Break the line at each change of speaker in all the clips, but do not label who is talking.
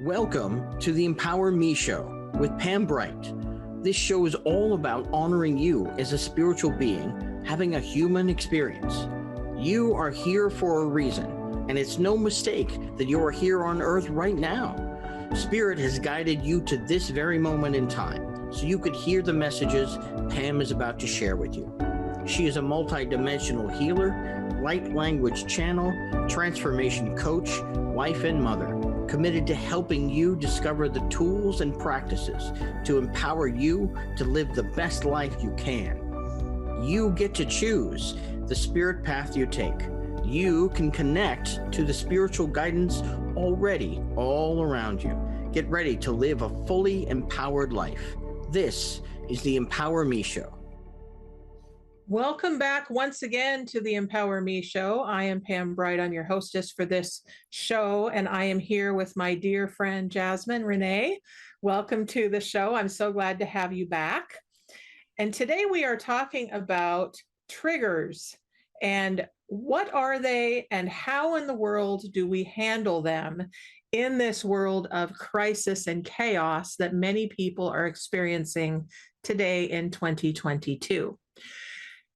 Welcome to the Empower Me Show with Pam Bright. This show is all about honoring you as a spiritual being having a human experience. You are here for a reason, and it's no mistake that you are here on earth right now. Spirit has guided you to this very moment in time, so you could hear the messages Pam is about to share with you. She is a multidimensional healer, light language channel, transformation coach, wife and mother, committed to helping you discover the tools and practices to empower you to live the best life you can. You get to choose the spirit path you take. You can connect to the spiritual guidance already all around you. Get ready to live a fully empowered life. This is the Empower Me Show.
Welcome back once again to the Empower Me Show. I am Pam Bright. I'm your hostess for this show, and I am here with my dear friend, Jasmine Renee. Welcome to the show. I'm so glad to have you back. And today we are talking about triggers and what are they and how in the world do we handle them in this world of crisis and chaos that many people are experiencing today in 2022.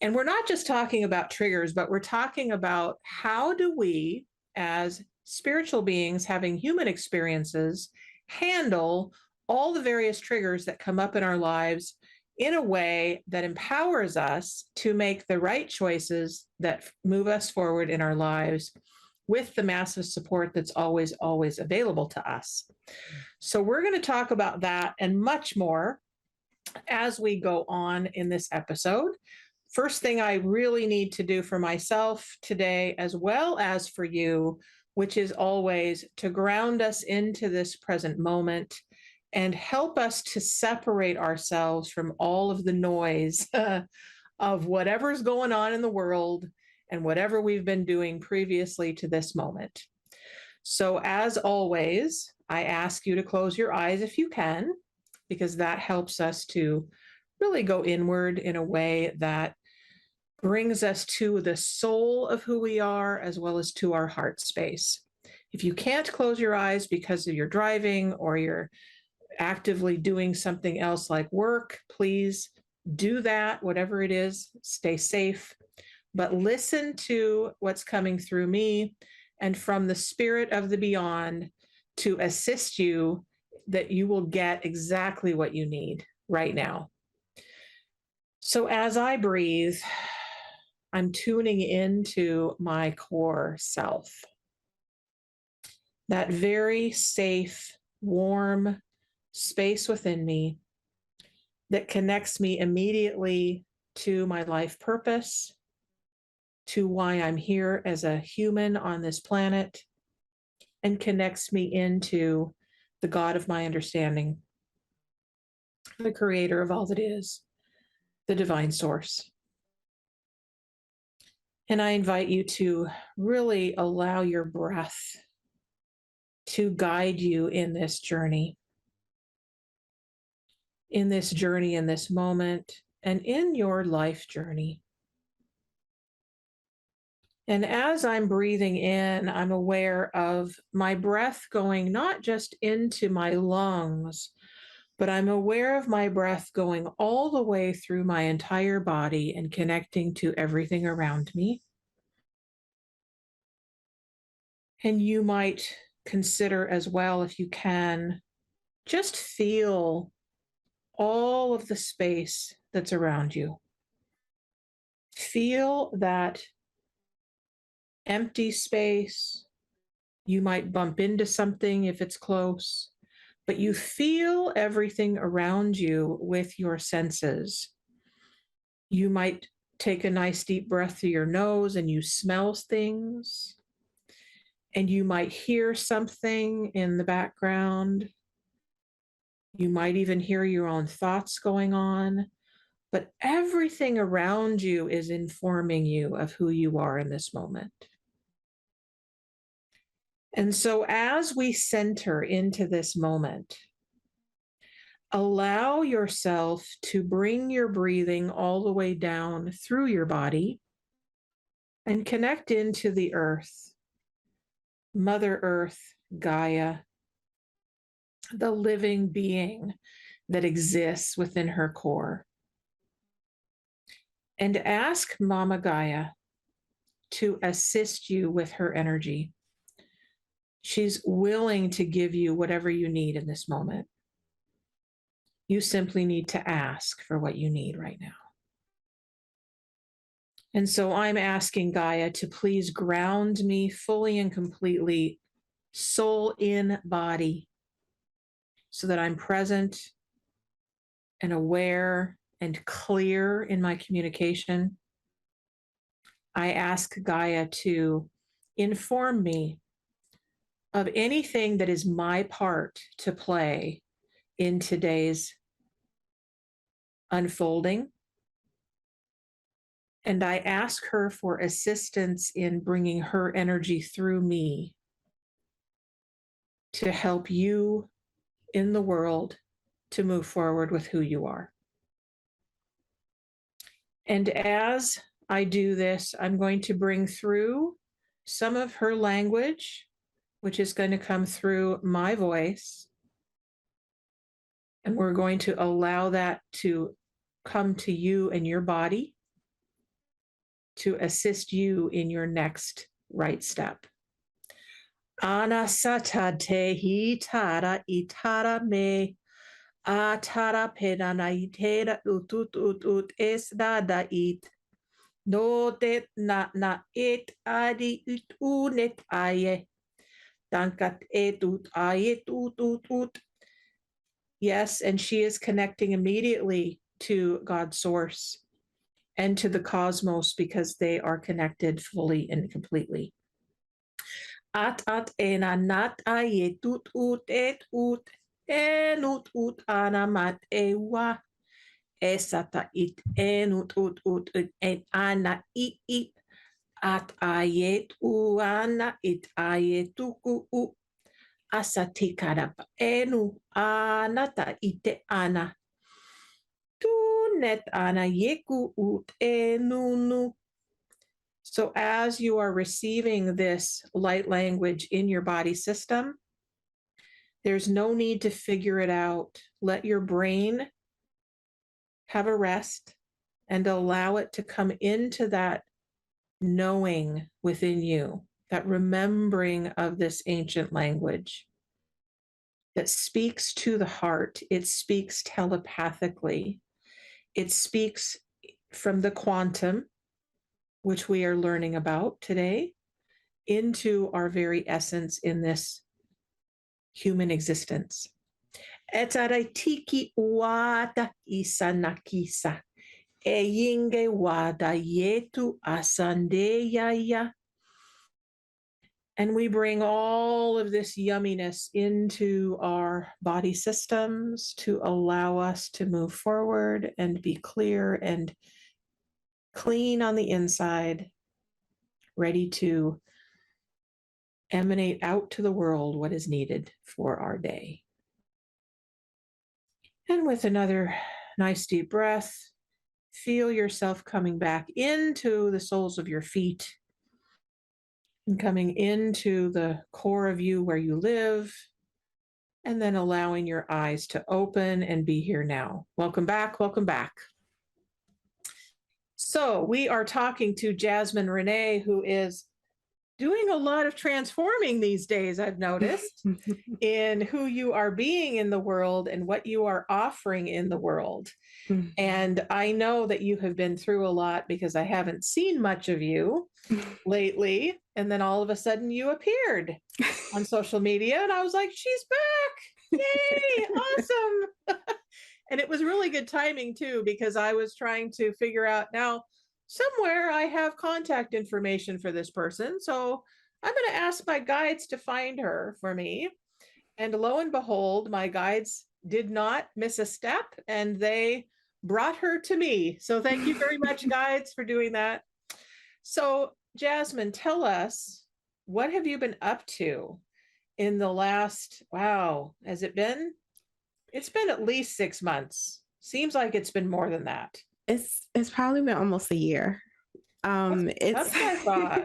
And we're not just talking about triggers, but we're talking about how do we, as spiritual beings having human experiences, handle all the various triggers that come up in our lives in a way that empowers us to make the right choices that move us forward in our lives with the massive support that's always, always available to us. So we're going to talk about that and much more as we go on in this episode. First thing I really need to do for myself today, as well as for you, which is always to ground us into this present moment and help us to separate ourselves from all of the noise of whatever's going on in the world and whatever we've been doing previously to this moment. So as always, I ask you to close your eyes if you can, because that helps us to really go inward in a way that brings us to the soul of who we are, as well as to our heart space. If you can't close your eyes because of your driving or you're actively doing something else like work, please do that, whatever it is, stay safe, but listen to what's coming through me and from the spirit of the beyond to assist you that you will get exactly what you need right now. So as I breathe, I'm tuning into my core self. That very safe, warm space within me that connects me immediately to my life purpose, to why I'm here as a human on this planet, and connects me into the God of my understanding, the creator of all that is, the divine source. And I invite you to really allow your breath to guide you in this journey, in this moment, and in your life journey. And as I'm breathing in, I'm aware of my breath going not just into my lungs, but I'm aware of my breath going all the way through my entire body and connecting to everything around me. And you might consider as well, if you can, just feel all of the space that's around you. Feel that empty space. You might bump into something if it's close, but you feel everything around you with your senses. You might take a nice deep breath through your nose and you smell things, and you might hear something in the background. You might even hear your own thoughts going on, but everything around you is informing you of who you are in this moment. And so as we center into this moment, allow yourself to bring your breathing all the way down through your body and connect into the earth, Mother Earth, Gaia, the living being that exists within her core. And ask Mama Gaia to assist you with her energy. She's willing to give you whatever you need in this moment. You simply need to ask for what you need right now. And so I'm asking Gaia to please ground me fully and completely, soul in body, so that I'm present and aware and clear in my communication. I ask Gaia to inform me of anything that is my part to play in today's unfolding. And I ask her for assistance in bringing her energy through me to help you in the world to move forward with who you are. And as I do this, I'm going to bring through some of her language, which is going to come through my voice. And we're going to allow that to come to you and your body to assist you in your next right step. Anasata te hitara itara me atara penana itera ut es dada it. No te na it adi ut unet aye. Dankat etut aye ut. Yes, and she is connecting immediately to God's source and to the cosmos because they are connected fully and completely. At ena nat aye tut ut et ut enut ut anamat ewa esata it enut ut et ana it at ayet uana it ayetuku u asati karapa enu anata ite ana tu net ana yeku ut enunu. So as you are receiving this light language in your body system, there's no need to figure it out. Let your brain have a rest and allow it to come into that knowing within you, that remembering of this ancient language that speaks to the heart. It speaks telepathically. It speaks from the quantum, which we are learning about today, into our very essence in this human existence. Etaraitiki wada isanakisa. Eyinge wada yetu asandeyaya. And we bring all of this yumminess into our body systems to allow us to move forward and be clear and clean on the inside, ready to emanate out to the world what is needed for our day. And with another nice deep breath, feel yourself coming back into the soles of your feet and coming into the core of you where you live, and then allowing your eyes to open and be here now. Welcome back, welcome back. So we are talking to Jasmine Renee, who is doing a lot of transforming these days, I've noticed, in who you are being in the world and what you are offering in the world. And I know that you have been through a lot because I haven't seen much of you lately. And then all of a sudden you appeared on social media and I was like, she's back. Yay, awesome. And it was really good timing too, because I was trying to figure out now somewhere I have contact information for this person. So I'm going to ask my guides to find her for me. And lo and behold, my guides did not miss a step and they brought her to me. So thank you very much, guides, for doing that. So Jasmine, tell us, what have you been up to in the last, wow, has it been It's been at least 6 months. Seems like it's been more than that.
It's probably been almost a year. It's
That's what I thought.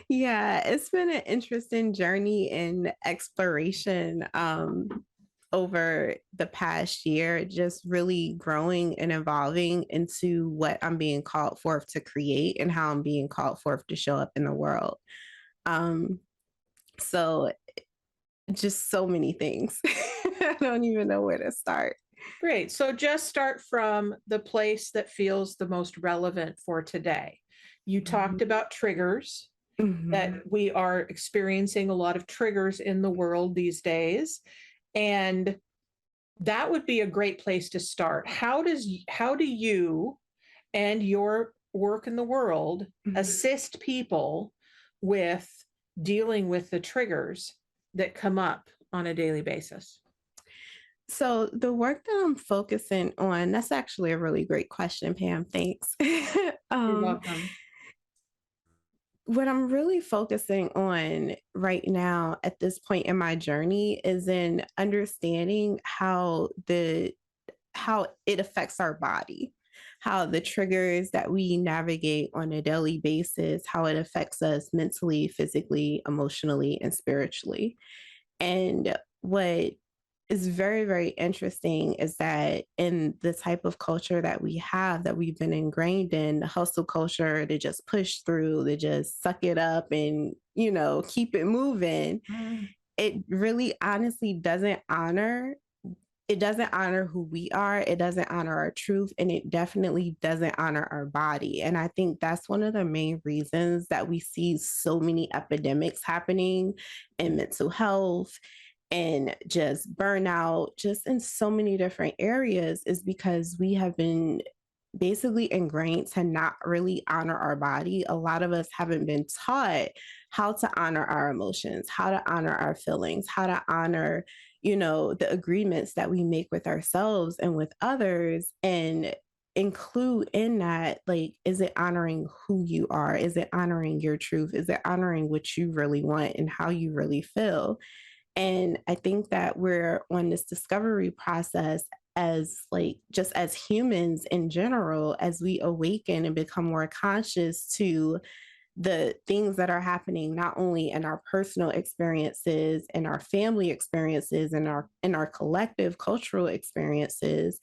yeah, it's been an interesting journey in exploration over the past year, just really growing and evolving into what I'm being called forth to create and how I'm being called forth to show up in the world. Um, so just so many things. I don't even know where to start.
Great. So just start from the place that feels the most relevant for today. You talked about triggers, that we are experiencing a lot of triggers in the world these days. And that would be a great place to start. How do you and your work in the world assist people with dealing with the triggers that come up on a daily basis?
So the work that I'm focusing on, that's actually a really great question, Pam. Thanks.
You're welcome.
What I'm really focusing on right now at this point in my journey is in understanding how it affects our body, how the triggers that we navigate on a daily basis, how it affects us mentally, physically, emotionally, and spiritually. And what is very, very interesting is that in the type of culture that we have, that we've been ingrained in, the hustle culture, to just push through, to just suck it up and, keep it moving, it really honestly doesn't honor. It doesn't honor who we are. It doesn't honor our truth. And it definitely doesn't honor our body. And I think that's one of the main reasons that we see so many epidemics happening in mental health and just burnout, just in so many different areas, is because we have been basically ingrained to not really honor our body. A lot of us haven't been taught how to honor our emotions, how to honor our feelings, how to honor, the agreements that we make with ourselves and with others, and include in that, like, is it honoring who you are? Is it honoring your truth? Is it honoring what you really want and how you really feel? And I think that we're on this discovery process as, like, just as humans in general, as we awaken and become more conscious to the things that are happening, not only in our personal experiences and our family experiences and our collective cultural experiences,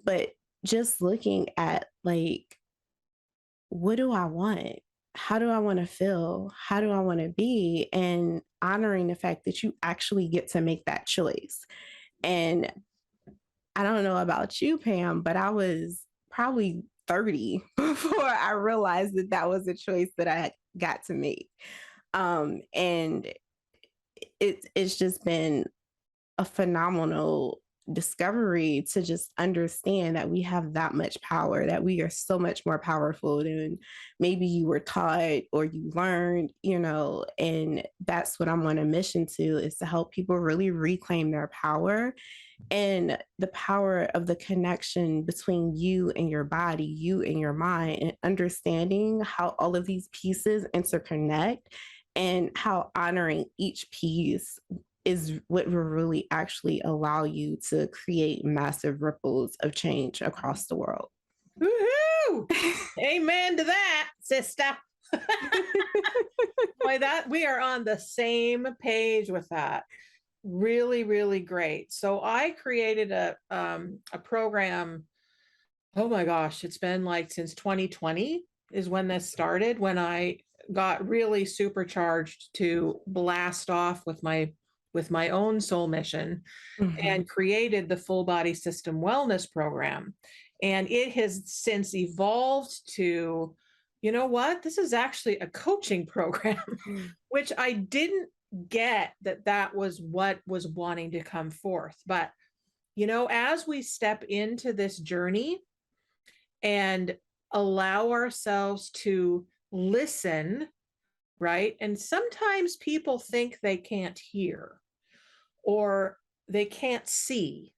but just looking at, like, what do I want? How do I want to feel? How do I want to be? And honoring the fact that you actually get to make that choice. And I don't know about you, Pam, but I was probably 30 before I realized that that was a choice that I got to make. And it's just been a phenomenal discovery to just understand that we have that much power, that we are so much more powerful than maybe you were taught or you learned, and that's what I'm on a mission to, is to help people really reclaim their power and the power of the connection between you and your body, you and your mind, and understanding how all of these pieces interconnect and how honoring each piece is what will really actually allow you to create massive ripples of change across the world.
Woohoo! Amen to that, sister. Boy, that we are on the same page with that. Really, really great. So I created a program. Oh my gosh, it's been like since 2020 is when this started, when I got really supercharged to blast off with my own soul mission and created the Full Body System Wellness Program. And it has since evolved to, you know what? This is actually a coaching program, which I didn't get that was what was wanting to come forth. But, as we step into this journey and allow ourselves to listen, right? And sometimes people think they can't hear or they can't see.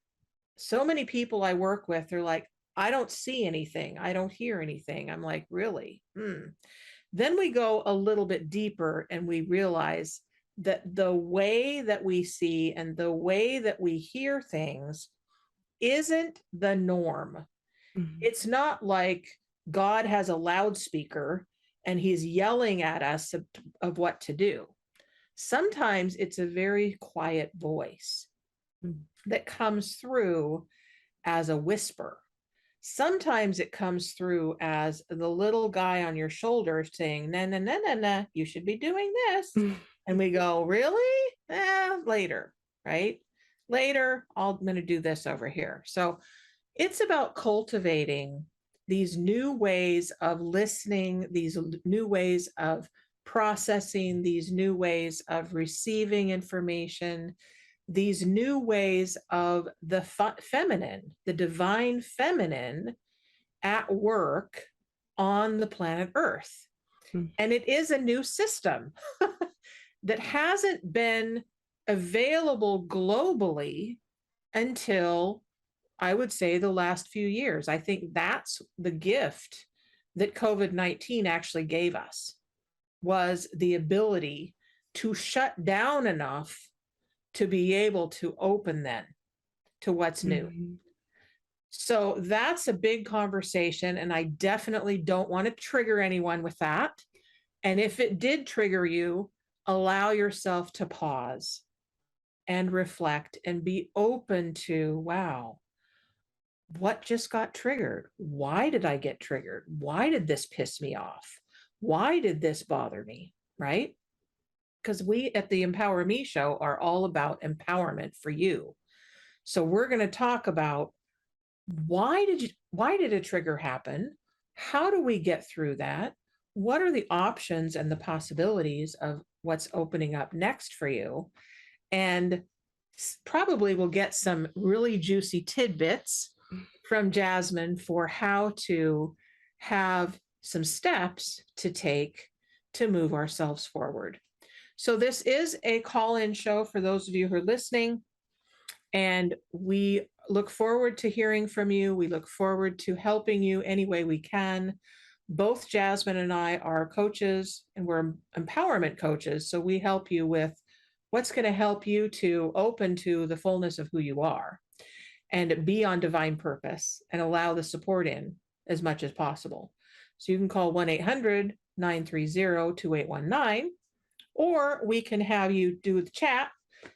So many people I work with, they're like, I don't see anything. I don't hear anything. I'm like, really? Then we go a little bit deeper and we realize that the way that we see and the way that we hear things isn't the norm. It's not like God has a loudspeaker and he's yelling at us of what to do. Sometimes it's a very quiet voice that comes through as a whisper. Sometimes it comes through as the little guy on your shoulder saying, "Na, na, na, na, na, you should be doing this." And we go, "Really? Later, right? Later, I'm going to do this over here." So it's about cultivating these new ways of listening, these new ways of processing, these new ways of receiving information, these new ways of the feminine, the divine feminine at work on the planet Earth. And it is a new system that hasn't been available globally until, I would say, the last few years. I think that's the gift that COVID-19 actually gave us, was the ability to shut down enough to be able to open then to what's new. So that's a big conversation, and I definitely don't want to trigger anyone with that. And if it did trigger you, allow yourself to pause and reflect and be open to, wow, what just got triggered? Why did I get triggered? Why did this piss me off? Why did this bother me? Right? Because we at the Empower Me show are all about empowerment for you. So we're going to talk about why did a trigger happen? How do we get through that? What are the options and the possibilities of what's opening up next for you? And probably we'll get some really juicy tidbits from Jasmine for how to have some steps to take to move ourselves forward. So this is a call-in show for those of you who are listening, and we look forward to hearing from you. We look forward to helping you any way we can. Both Jasmine and I are coaches, and we're empowerment coaches, so we help you with what's going to help you to open to the fullness of who you are and be on divine purpose and allow the support in as much as possible. So you can call 1-800-930-2819, or we can have you do the chat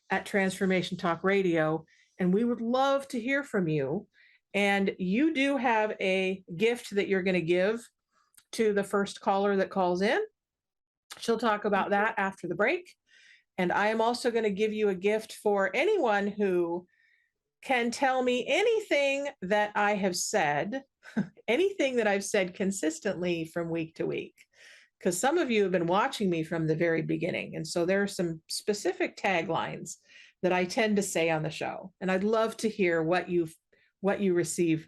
at Transformation Talk Radio, and we would love to hear from you. And you do have a gift that you're going to give to the first caller that calls in. She'll talk about that after the break. And I am also going to give you a gift for anyone who can tell me anything that I have said, anything that I've said consistently from week to week. Because some of you have been watching me from the very beginning. And so there are some specific taglines that I tend to say on the show. And I'd love to hear what you receive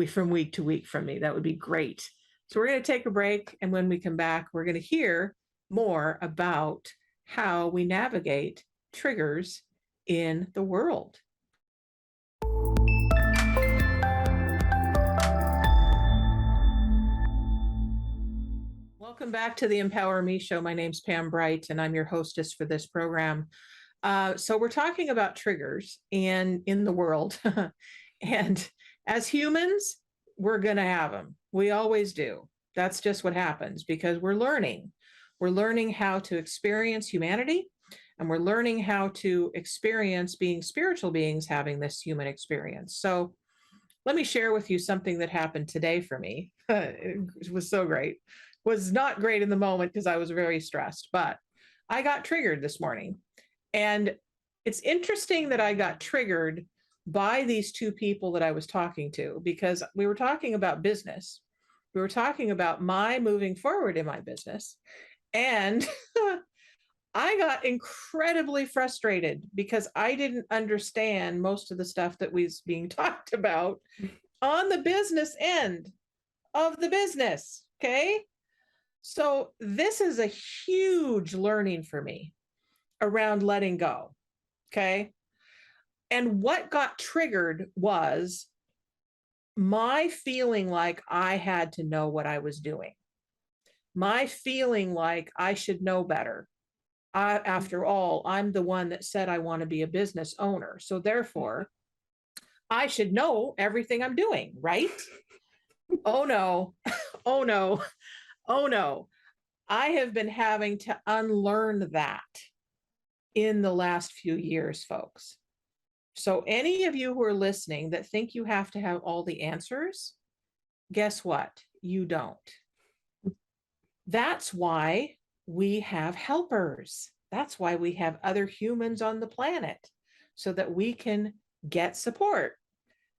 from week to week from me. That would be great. So we're going to take a break. And when we come back, we're going to hear more about how we navigate triggers in the world. Welcome back to the Empower Me show. My name's Pam Bright, and I'm your hostess for this program. So we're talking about triggers in the world. And as humans, we're going to have them. We always do. That's just what happens because we're learning. We're learning how to experience humanity, and we're learning how to experience being spiritual beings having this human experience. So let me share with you something that happened today for me. It was so great. Was not great in the moment because I was very stressed, but I got triggered this morning. And it's interesting that I got triggered by these two people that I was talking to, because we were talking about business. We were talking about my moving forward in my business. And I got incredibly frustrated because I didn't understand most of the stuff that was being talked about on the business end of the business. Okay. So this is a huge learning for me around letting go. Okay. And what got triggered was my feeling like I had to know what I was doing. My feeling like I should know better. After all, I'm the one that said I want to be a business owner. So therefore, I should know everything I'm doing, right? Oh no. Oh no. Oh no. I have been having to unlearn that in the last few years, folks. So, any of you who are listening that think you have to have all the answers, guess what? You don't. That's why we have helpers. That's why we have other humans on the planet so that we can get support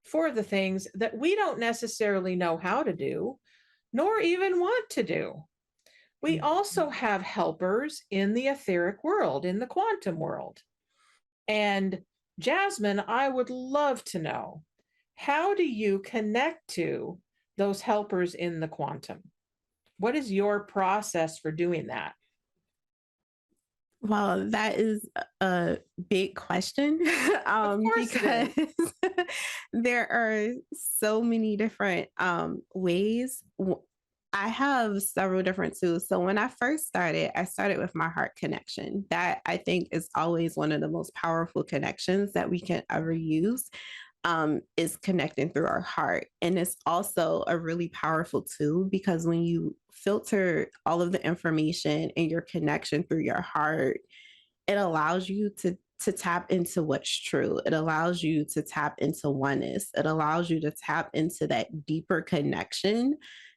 for the things that we don't necessarily know how to do, nor even want to do. We also have helpers in the etheric world, in the quantum world. And Jasmine, I would love to know, how do you connect to those helpers in the quantum? What is your process for doing that?
Well, that is a big question
Of course
because
it is.
there are so many different ways. I have several different tools. So when I first started, I started with my heart connection. That I think is always one of the most powerful connections that we can ever use, is connecting through our heart. And it's also a really powerful tool because when you filter all of the information and your connection through your heart, it allows you to tap into what's true. It allows you to tap into oneness. It allows you to tap into that deeper connection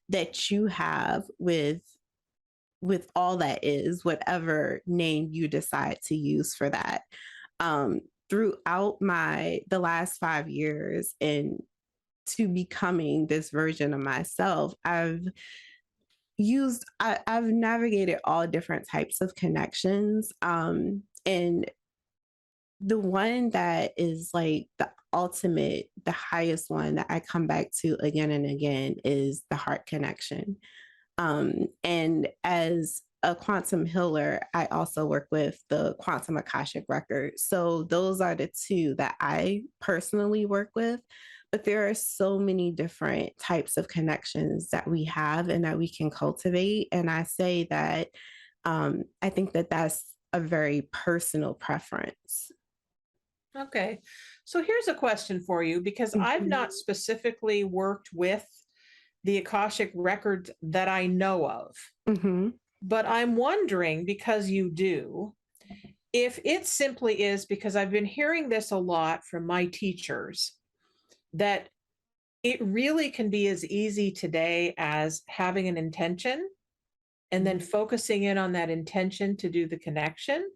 that you have with all that is, whatever name you decide to use for that. Throughout the last 5 years and to becoming this version of myself, I've navigated all different types of connections. And the one that is like the ultimate, the highest one that I come back to again and again is the heart connection. And as a quantum healer, I also work with the quantum Akashic record. So those are the two that I personally work with. But there are so many different types of connections that we have and that we can cultivate. And I say that I think that that's a very personal preference.
Okay. So here's a question for you, because I've not specifically worked with the Akashic records that I know of.
Mm-hmm.
But I'm wondering, because you do, if it simply is because I've been hearing this a lot from my teachers, that it really can be as easy today as having an intention and then focusing in on that intention to do the connection.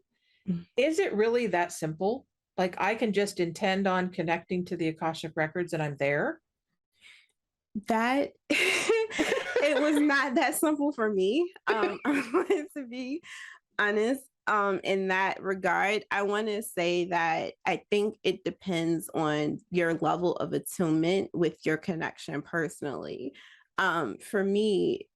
Is it really that simple? Like, I can just intend on connecting to the Akashic records and I'm there?
That it was not that simple for me. I wanted to be honest in that regard. I want to say that I think it depends on your level of attunement with your connection personally. For me,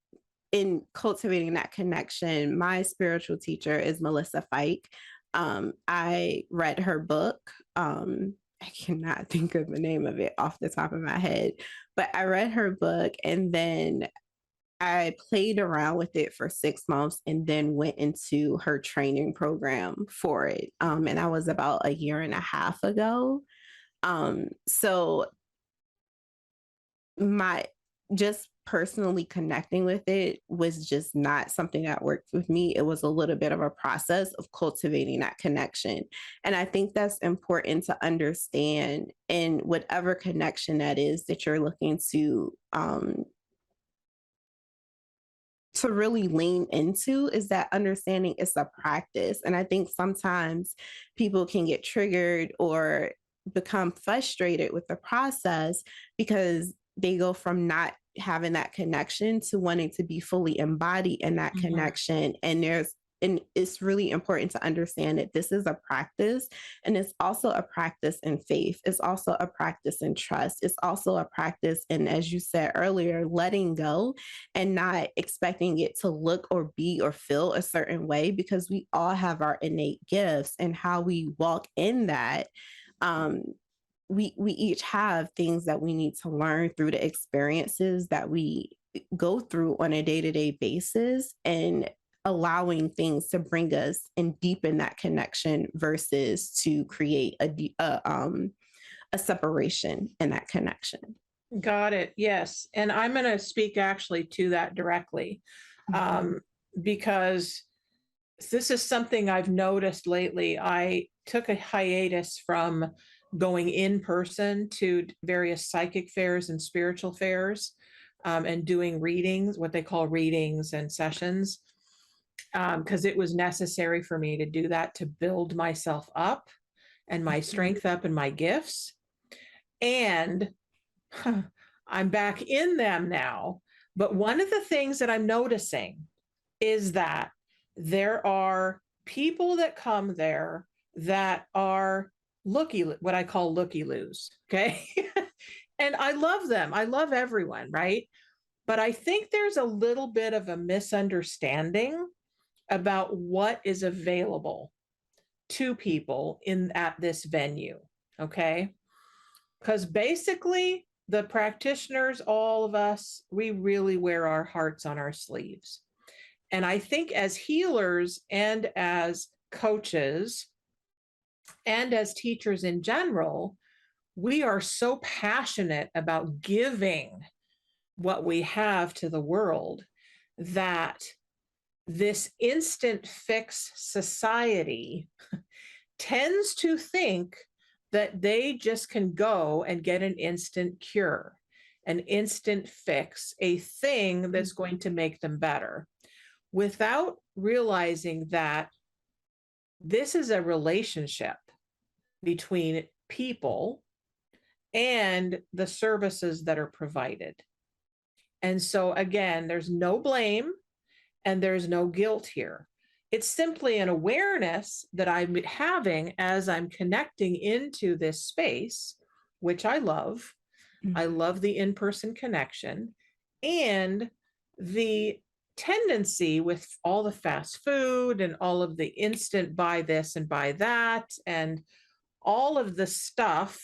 in cultivating that connection, my spiritual teacher is Melissa Fike. I read her book. I cannot think of the name of it off the top of my head, but I read her book and then I played around with it for 6 months and then went into her training program for it. And that was about a year and a half ago. So my just personally connecting with it was just not something that worked with me. It was a little bit of a process of cultivating that connection. And I think that's important to understand in whatever connection that is that you're looking to really lean into, is that understanding it's a practice. And I think sometimes people can get triggered or become frustrated with the process because they go from not having that connection to wanting to be fully embodied in that connection. And it's really important to understand that this is a practice, and it's also a practice in faith. It's also a practice in trust. It's also a practice in, as you said earlier, letting go and not expecting it to look or be or feel a certain way, because we all have our innate gifts, and how we walk in that. We each have things that we need to learn through the experiences that we go through on a day-to-day basis, and allowing things to bring us and deepen that connection versus to create a a separation in that connection.
Got it. Yes. And I'm going to speak actually to that directly, because this is something I've noticed lately. I took a hiatus from going in person to various psychic fairs and spiritual fairs, and doing readings, what they call readings and sessions, because it was necessary for me to do that to build myself up and my strength up and my gifts. And I'm back in them now. But one of the things that I'm noticing is that there are people that come there that are what I call looky-loos. Okay. And I love them. I love everyone, right? But I think there's a little bit of a misunderstanding about what is available to people at this venue. Okay. Because basically, the practitioners, all of us, we really wear our hearts on our sleeves. And I think as healers and as coaches and as teachers in general, we are so passionate about giving what we have to the world that this instant fix society tends to think that they just can go and get an instant cure, an instant fix, a thing that's going to make them better, without realizing that this is a relationship between people and the services that are provided. And so, again, there's no blame and there's no guilt here. It's simply an awareness that I'm having as I'm connecting into this space, which I love. I love the in-person connection, and the tendency with all the fast food and all of the instant buy this and buy that and all of the stuff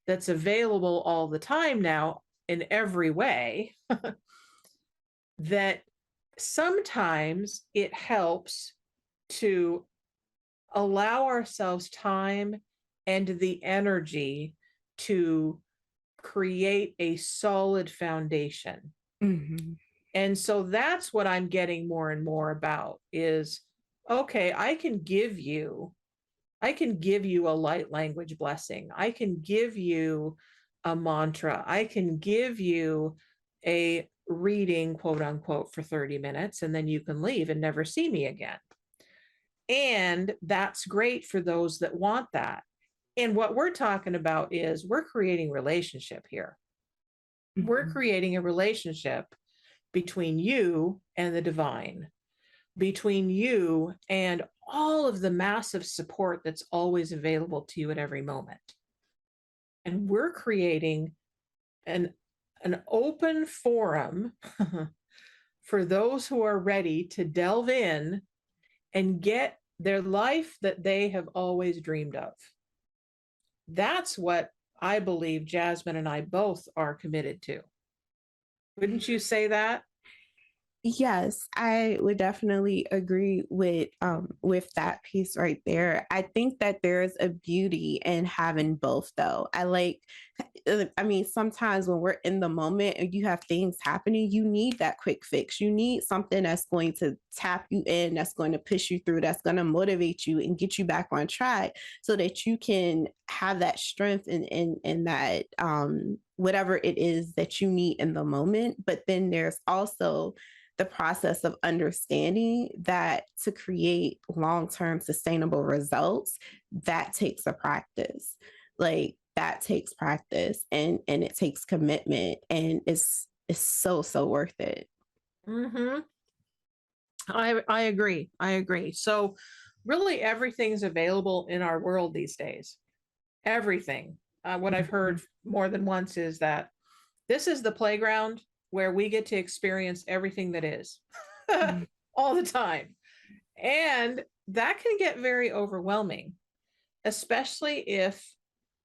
that's available all the time now in every way, that sometimes it helps to allow ourselves time and the energy to create a solid foundation.
Mm-hmm.
And so that's what I'm getting more and more about is, okay, I can give you a light language blessing. I can give you a mantra. I can give you a reading, quote unquote, for 30 minutes, and then you can leave and never see me again. And that's great for those that want that. And what we're talking about is we're creating relationship here. Mm-hmm. We're creating a relationship between you and the divine, between you and all of the massive support that's always available to you at every moment. And we're creating an open forum for those who are ready to delve in and get their life that they have always dreamed of. That's what I believe Jasmine and I both are committed to. Wouldn't you say that?
Yes, I would definitely agree with that piece right there. I think that there's a beauty in having both though. I mean, sometimes when we're in the moment and you have things happening, you need that quick fix. You need something that's going to tap you in, that's going to push you through, that's going to motivate you and get you back on track so that you can have that strength and that whatever it is that you need in the moment. But then there's also the process of understanding that to create long-term sustainable results, that takes a practice. Like that takes practice and it takes commitment, and it's so worth it.
Mm-hmm. I agree. So really everything's available in our world these days. Everything. What I've heard more than once is that this is the playground where we get to experience everything that is all the time. And that can get very overwhelming, especially if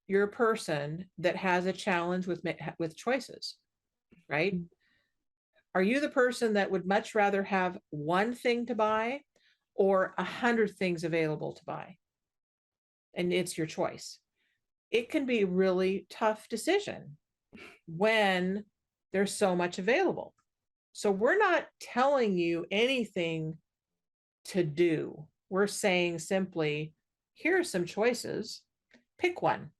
you're a person that has a challenge with choices, right? Are you the person that would much rather have one thing to buy or 100 things available to buy? And it's your choice. it can be a really tough decision when there's so much available. So we're not telling you anything to do. We're saying simply, here are some choices. Pick one.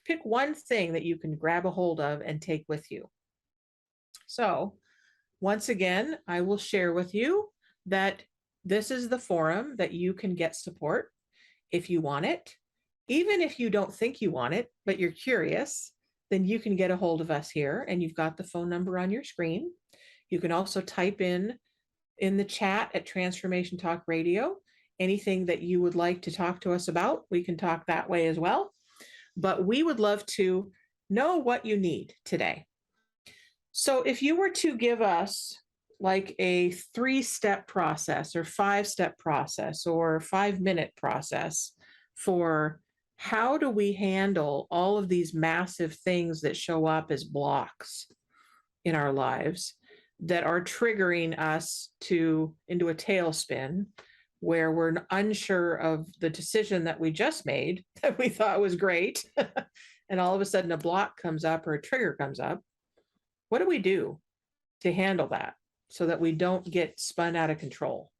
Pick one thing that you can grab a hold of and take with you. So, once again, I will share with you that this is the forum that you can get support if you want it. Even if you don't think you want it, but you're curious, then you can get a hold of us here, and you've got the phone number on your screen. You can also type in the chat at Transformation Talk Radio anything that you would like to talk to us about. We can talk that way as well. But we would love to know what you need today. So if you were to give us like a 3-step process or 5-step process or 5-minute process for how do we handle all of these massive things that show up as blocks in our lives that are triggering us into a tailspin where we're unsure of the decision that we just made that we thought was great, and all of a sudden a block comes up or a trigger comes up. What do we do to handle that so that we don't get spun out of control?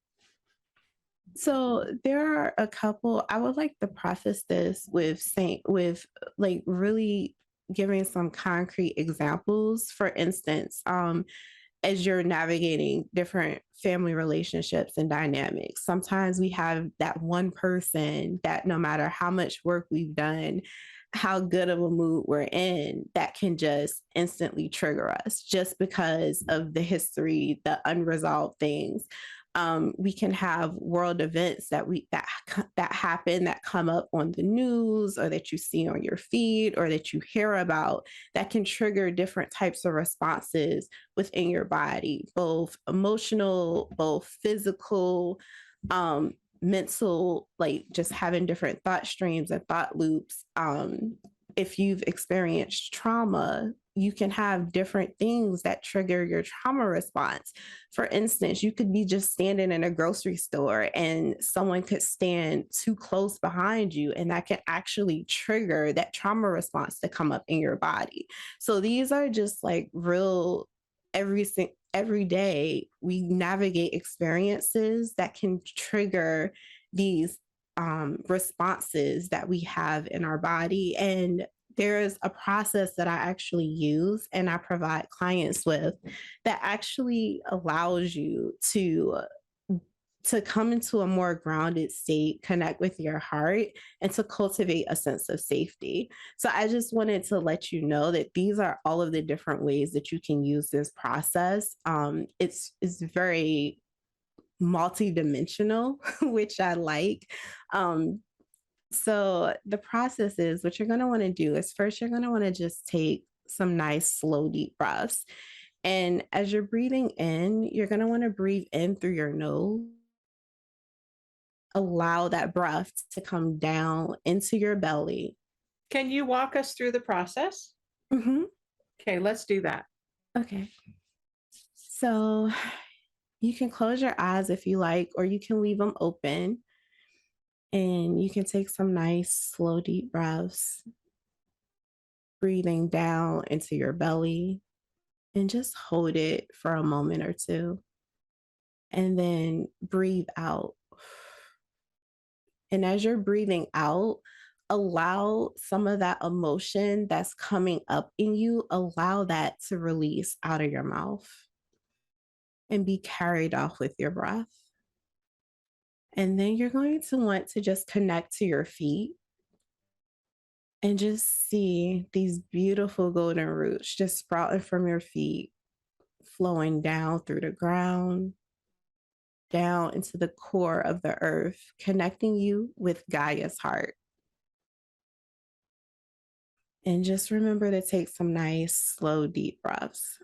So there are a couple. I would like to preface this with saying, with like really giving some concrete examples. For instance, as you're navigating different family relationships and dynamics, sometimes we have that one person that no matter how much work we've done, how good of a mood we're in, that can just instantly trigger us just because of the history, the unresolved things. We can have world events that happen, that come up on the news or that you see on your feed or that you hear about, that can trigger different types of responses within your body, both emotional, both physical, mental, like just having different thought streams and thought loops. If you've experienced trauma, you can have different things that trigger your trauma response. For instance, you could be just standing in a grocery store and someone could stand too close behind you, and that can actually trigger that trauma response to come up in your body. So these are just like real every day we navigate experiences that can trigger these responses that we have in our body. And there is a process that I actually use and I provide clients with that actually allows you to come into a more grounded state, connect with your heart, and to cultivate a sense of safety. So I just wanted to let you know that these are all of the different ways that you can use this process. It's very multidimensional, which I like. So the process is, what you're going to want to do is, first you're going to want to just take some nice slow deep breaths. And as you're breathing in, you're going to want to breathe in through your nose. Allow that breath to come down into your belly.
Can you walk us through the process?
Mm-hmm.
Okay, let's do that.
Okay. So you can close your eyes if you like, or you can leave them open. And you can take some nice, slow, deep breaths, breathing down into your belly, and just hold it for a moment or two. And then breathe out. And as you're breathing out, allow some of that emotion that's coming up in you, allow that to release out of your mouth and be carried off with your breath. And then you're going to want to just connect to your feet and just see these beautiful golden roots just sprouting from your feet, flowing down through the ground, down into the core of the earth, connecting you with Gaia's heart. And just remember to take some nice, slow, deep breaths.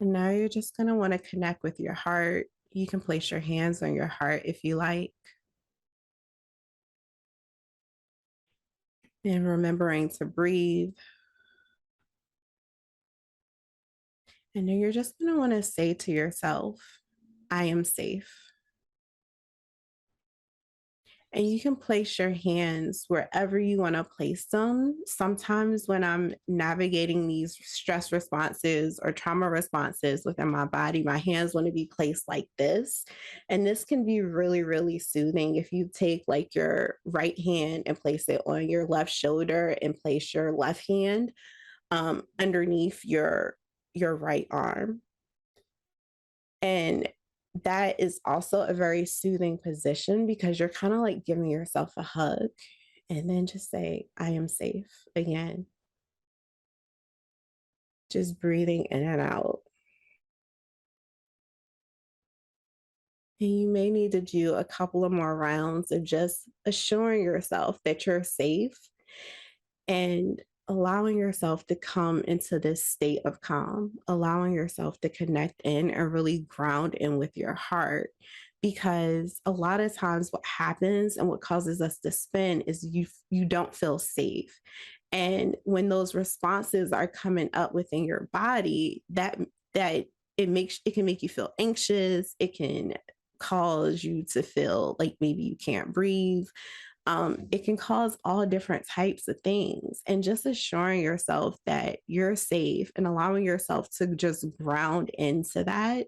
And now you're just going to want to connect with your heart. You can place your hands on your heart if you like. And remembering to breathe. And then you're just going to want to say to yourself, I am safe. And you can place your hands wherever you want to place them. Sometimes when I'm navigating these stress responses or trauma responses within my body, my hands want to be placed like this. And this can be really, really soothing if you take like your right hand and place it on your left shoulder and place your left hand underneath your right arm. And that is also a very soothing position because you're kind of like giving yourself a hug and then just say, I am safe again. Just breathing in and out. And you may need to do a couple of more rounds of just assuring yourself that you're safe and allowing yourself to come into this state of calm, allowing yourself to connect in and really ground in with your heart. Because a lot of times what happens and what causes us to spin is you don't feel safe. And when those responses are coming up within your body, that it can make you feel anxious. It can cause you to feel like maybe you can't breathe. It can cause all different types of things. And just assuring yourself that you're safe and allowing yourself to just ground into that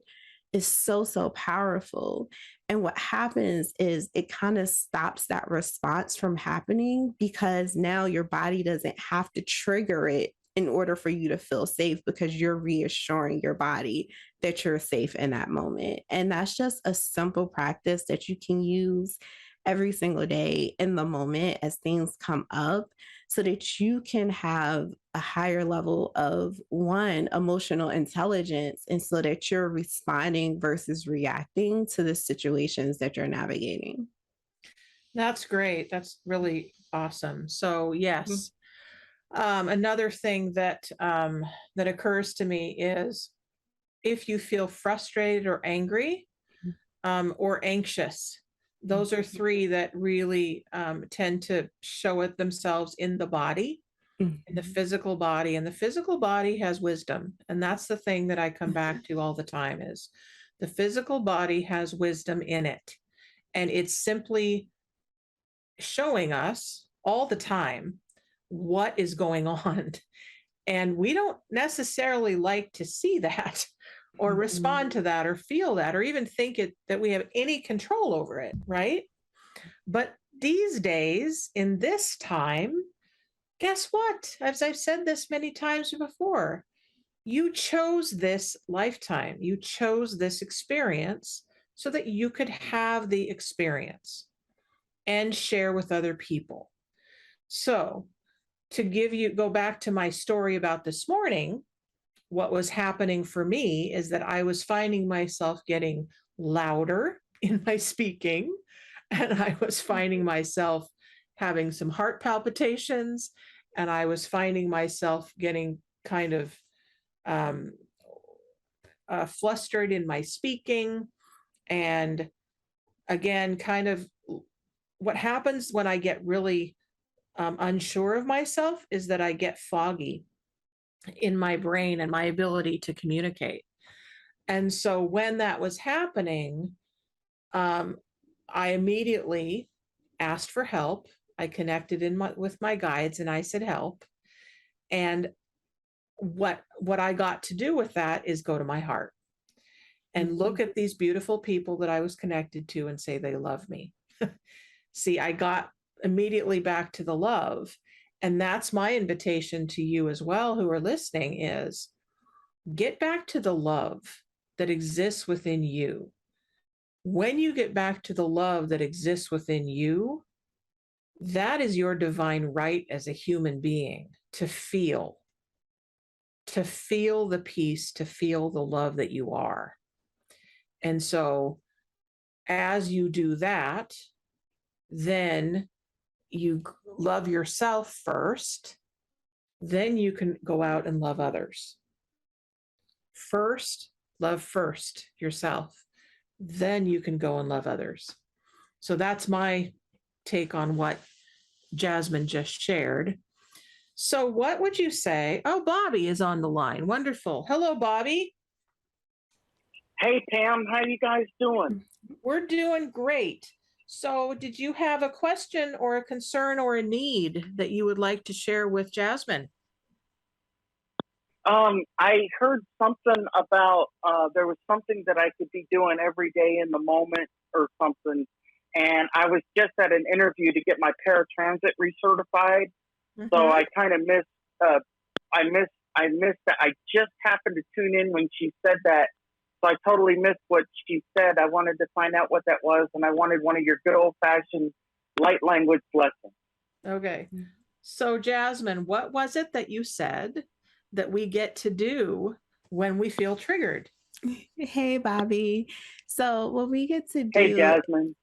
is so, so powerful. And what happens is it kind of stops that response from happening because now your body doesn't have to trigger it in order for you to feel safe because you're reassuring your body that you're safe in that moment. And that's just a simple practice that you can use every single day in the moment as things come up so that you can have a higher level of one emotional intelligence and so that you're responding versus reacting to the situations that you're navigating.
That's great. That's really awesome. So yes, another thing that that occurs to me is if you feel frustrated or angry or anxious, those are three that really tend to show it themselves in the body, in the physical body. And the physical body has wisdom. And that's the thing that I come back to all the time is the physical body has wisdom in it. And it's simply showing us all the time what is going on. And we don't necessarily like to see that or respond to that or feel that or even think that we have any control over it, right? But these days, in this time, guess what? As I've said this many times before, you chose this lifetime, you chose this experience so that you could have the experience and share with other people. So, to go back to my story about this morning, what was happening for me is that I was finding myself getting louder in my speaking, and I was finding myself having some heart palpitations, and I was finding myself getting kind of flustered in my speaking. And again, kind of what happens when I get really unsure of myself is that I get foggy in my brain and my ability to communicate. And so when that was happening, I immediately asked for help. I connected with my guides and I said help. And what I got to do with that is go to my heart and look at these beautiful people that I was connected to and say they love me. See, I got immediately back to the love. And that's my invitation to you as well, who are listening, is get back to the love that exists within you. When you get back to the love that exists within you, that is your divine right as a human being to feel the peace, to feel the love that you are. And so as you do that, then you love yourself first, then you can go out and love others. Love first yourself, then you can go and love others. So that's my take on what Jasmine just shared. So what would you say? Oh, Bobby is on the line. Wonderful. Hello, Bobby.
Hey, Pam, how you guys doing?
We're doing great. So, did you have a question or a concern or a need that you would like to share with Jasmine?
I heard something about there was something that I could be doing every day in the moment or something, and I was just at an interview to get my paratransit recertified, so
Mhm.
I kind of missed. I missed that. I just happened to tune in when she said that, so I totally missed what she said. I wanted to find out what that was, and I wanted one of your good old fashioned light language lessons.
Okay. So, Jasmine, what was it that you said that we get to do when we feel triggered?
Hey, Bobby. So
Hey, Jasmine.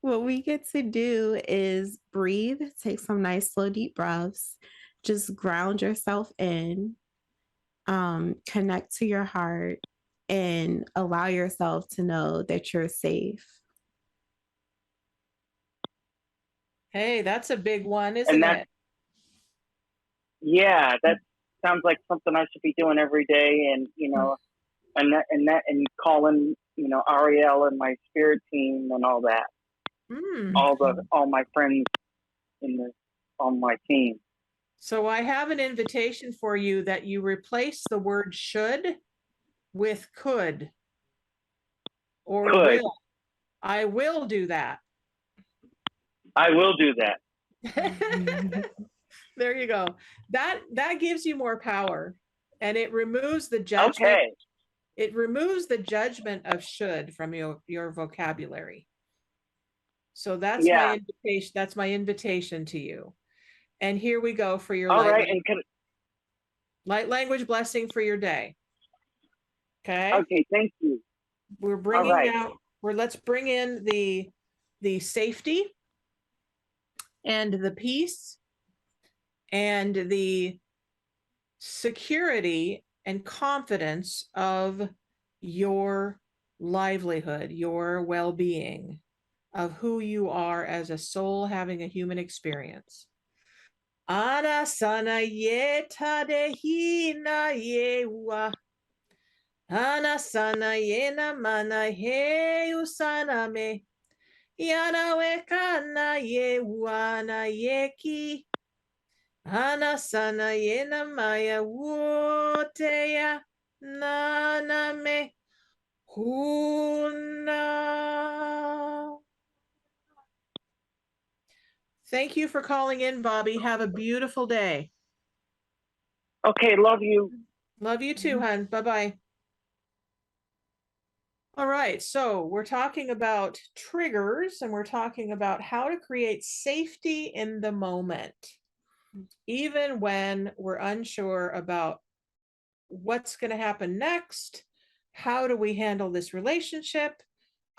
what we get to do is breathe, take some nice slow deep breaths, just ground yourself in, connect to your heart, and allow yourself to know that you're safe.
Hey, that's a big one,
And
isn't
that's
it?
yeah, that sounds like something I should be doing every day. And and calling Ariel and my spirit team and all that,
Mm.
all my friends in the on my team.
So, I have an invitation for you that you replace the word should with could or
Could
will. I will do that.
I will do that.
There you go. That gives you more power, and it removes the judgment.
Okay.
It removes the judgment of should from your vocabulary. So that's my
Yeah.
invitation. That's my invitation to you. And here we go for your
All right. And can
light language blessing for your day. Okay.
okay. Thank you.
We're
All
bringing
right.
out. Let's bring in the safety and the peace and the security and confidence of your livelihood, your well being, of who you are as a soul having a human experience. Ana sana yeta de hina yewa. Ana sana yena mana he usana me. Yana wekana yewa na yeki. Ana sana yena maya woteya naname huna. Thank you for calling in, Bobby. Have a beautiful day.
Okay. Love you.
Love you too, hon. Bye-bye. All right, so we're talking about triggers and we're talking about how to create safety in the moment, even when we're unsure about what's going to happen next. How do we handle this relationship?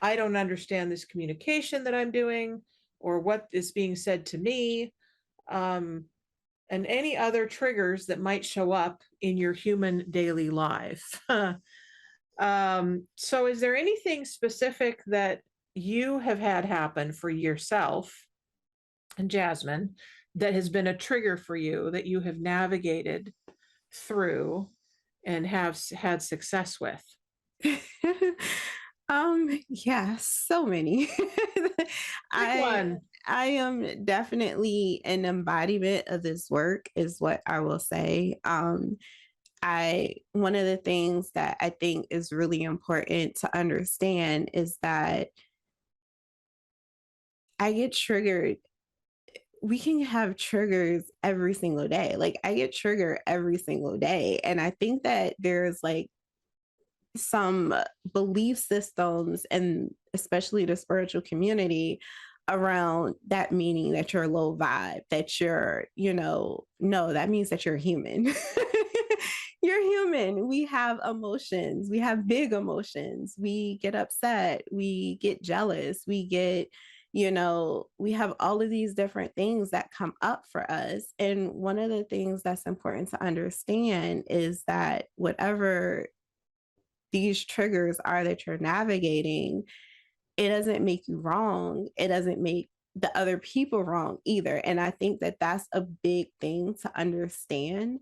I don't understand this communication that I'm doing or what is being said to me, and any other triggers that might show up in your human daily life. So, is there anything specific that you have had happen for yourself and Jasmine that has been a trigger for you that you have navigated through and have had success with?
Yeah, so many.
Pick
I
one.
I am definitely an embodiment of this work is what I will say. I one of the things that I think is really important to understand is that I get triggered. We can have triggers every single day. Like I get triggered every single day. And I think that there's like some belief systems and especially the spiritual community around that meaning that you're low vibe, that you're, no, that means that you're human. You're human. We have emotions. We have big emotions. We get upset. We get jealous. We have all of these different things that come up for us. And one of the things that's important to understand is that whatever these triggers are that you're navigating, it doesn't make you wrong. It doesn't make the other people wrong either. And I think that that's a big thing to understand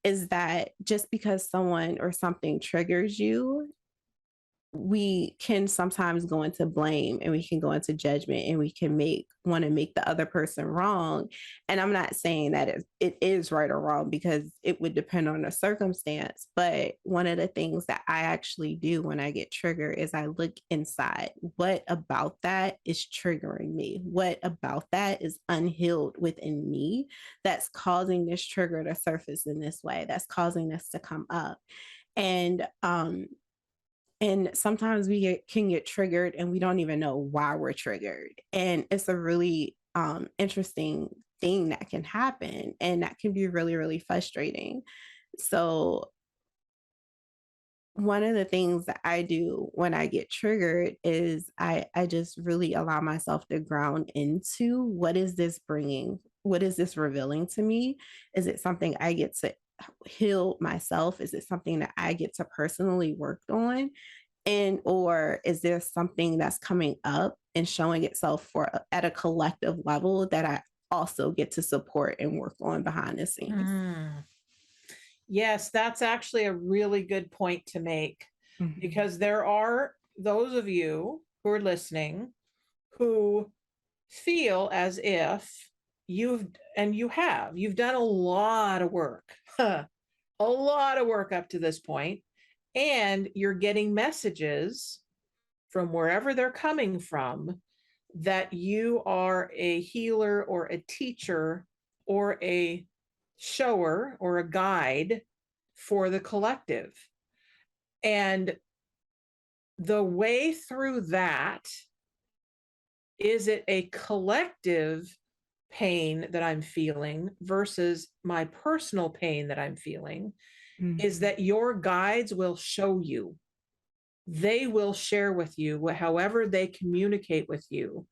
is that just because someone or something triggers you we can sometimes go into blame and we can go into judgment and we can want to make the other person wrong. And I'm not saying that it is right or wrong, because it would depend on the circumstance. But one of the things that I actually do when I get triggered is I look inside. What about that is triggering me? What about that is unhealed within me that's causing this trigger to surface in this way, that's causing this to come up? And sometimes can get triggered and we don't even know why we're triggered. And it's a really interesting thing that can happen, and that can be really, really frustrating. So one of the things that I do when I get triggered is I just really allow myself to ground into, what is this bringing? What is this revealing to me? Is it something I get to heal myself? Is it something that I get to personally work on? And or is there something that's coming up and showing itself at a collective level that I also get to support and work on behind the scenes?
Yes, that's actually a really good point to make, because there are those of you who are listening who feel as if you've done a lot of work, a lot of work up to this point, and you're getting messages from wherever they're coming from that you are a healer or a teacher or a shower or a guide for the collective. And the way through that, is it a collective pain that I'm feeling versus my personal pain that I'm feeling, is that your guides will show you. They will share with you, however they communicate with you,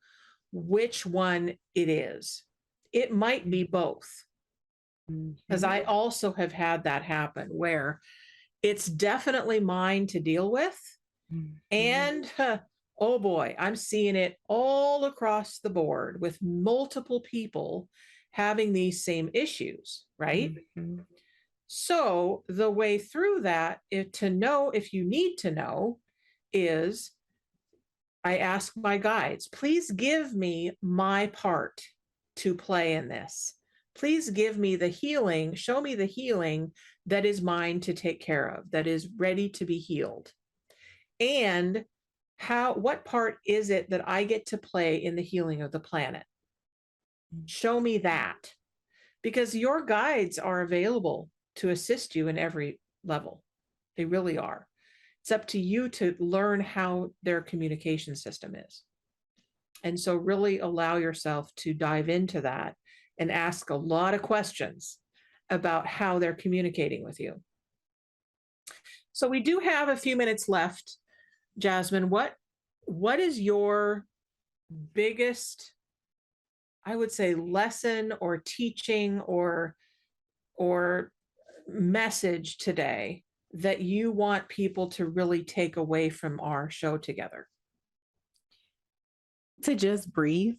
which one it is. It might be both. Because I also have had that happen where it's definitely mine to deal with. And oh boy, I'm seeing it all across the board with multiple people having these same issues, right? So the way through that, to know if you need to know, is I ask my guides, please give me my part to play in this. Please give me the healing, show me the healing that is mine to take care of, that is ready to be healed. And what part is it that I get to play in the healing of the planet? Show me that. Because your guides are available to assist you in every level. They really are. It's up to you to learn how their communication system is. And so really allow yourself to dive into that and ask a lot of questions about how they're communicating with you. So we do have a few minutes left. Jasmine, what is your biggest, I would say, lesson or teaching or message today that you want people to really take away from our show together?
To just breathe.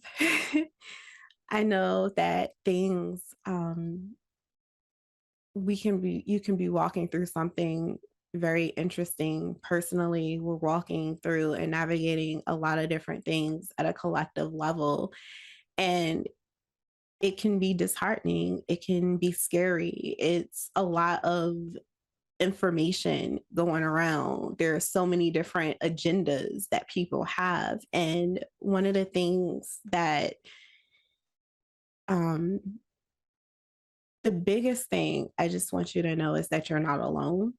I know that things, you can be walking through something very interesting personally. We're walking through and navigating a lot of different things at a collective level. And it can be disheartening. It can be scary. It's a lot of information going around. There are so many different agendas that people have. And one of the things that, the biggest thing I just want you to know is that you're not alone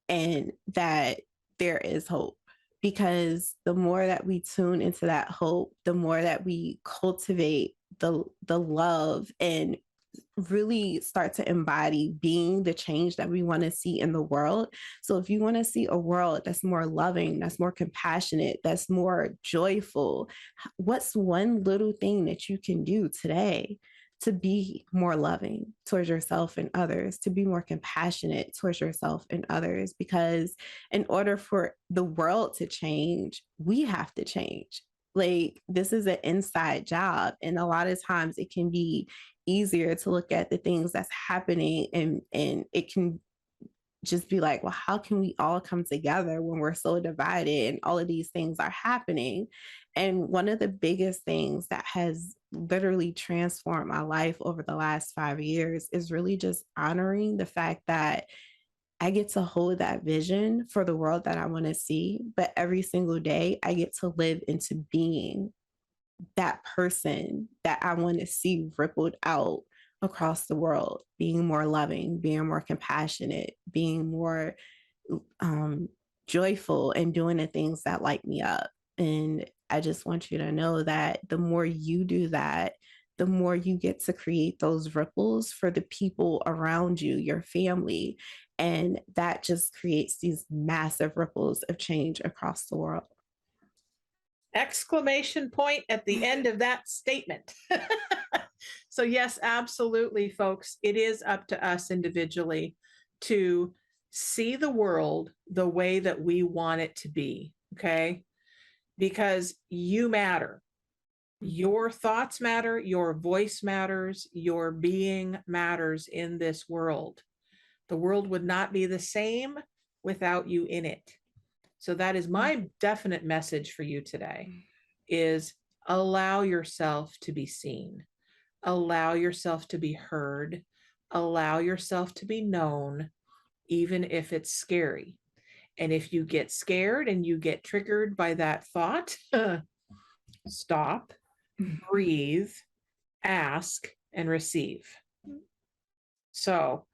and that there is hope. Because the more that we tune into that hope, the more that we cultivate the love and really start to embody being the change that we want to see in the world. So if you want to see a world that's more loving, that's more compassionate, that's more joyful, what's one little thing that you can do today to be more loving towards yourself and others, to be more compassionate towards yourself and others? Because in order for the world to change, we have to change. Like, this is an inside job. And a lot of times it can be easier to look at the things that's happening and it can just be like, well, how can we all come together when we're so divided and all of these things are happening? And one of the biggest things that has literally transformed my life over the last 5 years is really just honoring the fact that I get to hold that vision for the world that I want to see. But every single day, I get to live into being that person that I want to see rippled out across the world, being more loving, being more compassionate, being more joyful, and doing the things that light me up. And I just want you to know that the more you do that, the more you get to create those ripples for the people around you, your family. And that just creates these massive ripples of change across the world.
Exclamation point at the end of that statement. So yes, absolutely, folks. It is up to us individually to see the world the way that we want it to be, okay? Because you matter. Your thoughts matter, your voice matters, your being matters in this world. The world would not be the same without you in it. So that is my definite message for you today, is allow yourself to be seen, allow yourself to be heard, allow yourself to be known, even if it's scary. And if you get scared and you get triggered by that thought, stop, breathe, ask, and receive. So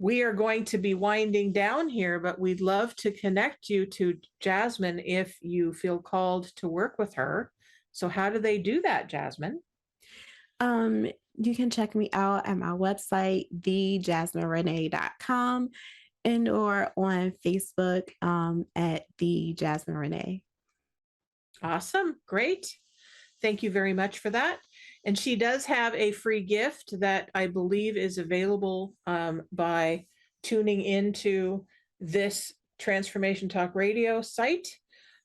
we are going to be winding down here, but we'd love to connect you to Jasmine if you feel called to work with her. So how do they do that, Jasmine?
You can check me out at my website, thejasminerenee.com, and or on Facebook at the Jasmine Renee.
Awesome. Great. Thank you very much for that. And she does have a free gift that I believe is available by tuning into this Transformation Talk Radio site.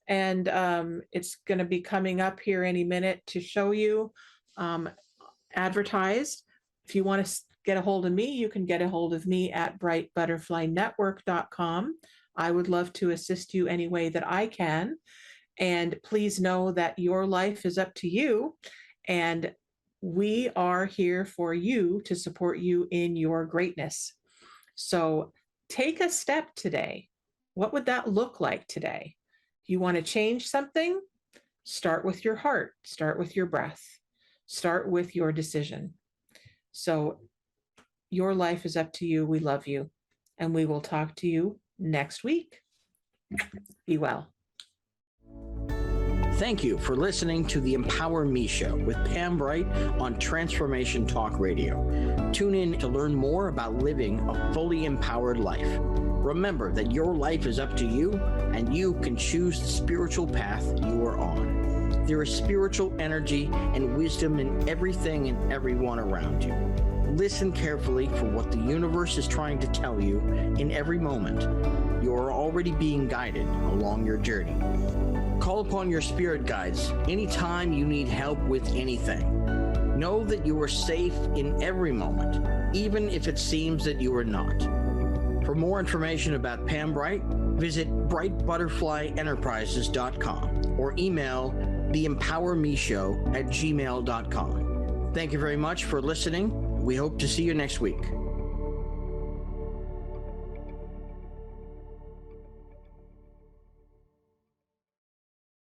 And it's going to be coming up here any minute to show you advertised. If you want to get a hold of me, you can get a hold of me at brightbutterflynetwork.com. I would love to assist you any way that I can. And please know that your life is up to you. And we are here for you to support you in your greatness. So take a step today. What would that look like today? If you want to change something, start with your heart, start with your breath, start with your decision. So your life is up to you. We love you. And we will talk to you next week. Be well.
Thank you for listening to the Empower Me Show with Pam Bright on Transformation Talk Radio. Tune in to learn more about living a fully empowered life. Remember that your life is up to you, and you can choose the spiritual path you are on. There is spiritual energy and wisdom in everything and everyone around you. Listen carefully for what the universe is trying to tell you in every moment. You are already being guided along your journey. Call upon your spirit guides anytime you need help with anything. Know that you are safe in every moment, even if it seems that you are not. For more information about Pam Bright, visit brightbutterflyenterprises.com or email theempowermeshow@gmail.com. Thank you very much for listening. We hope to see you next week.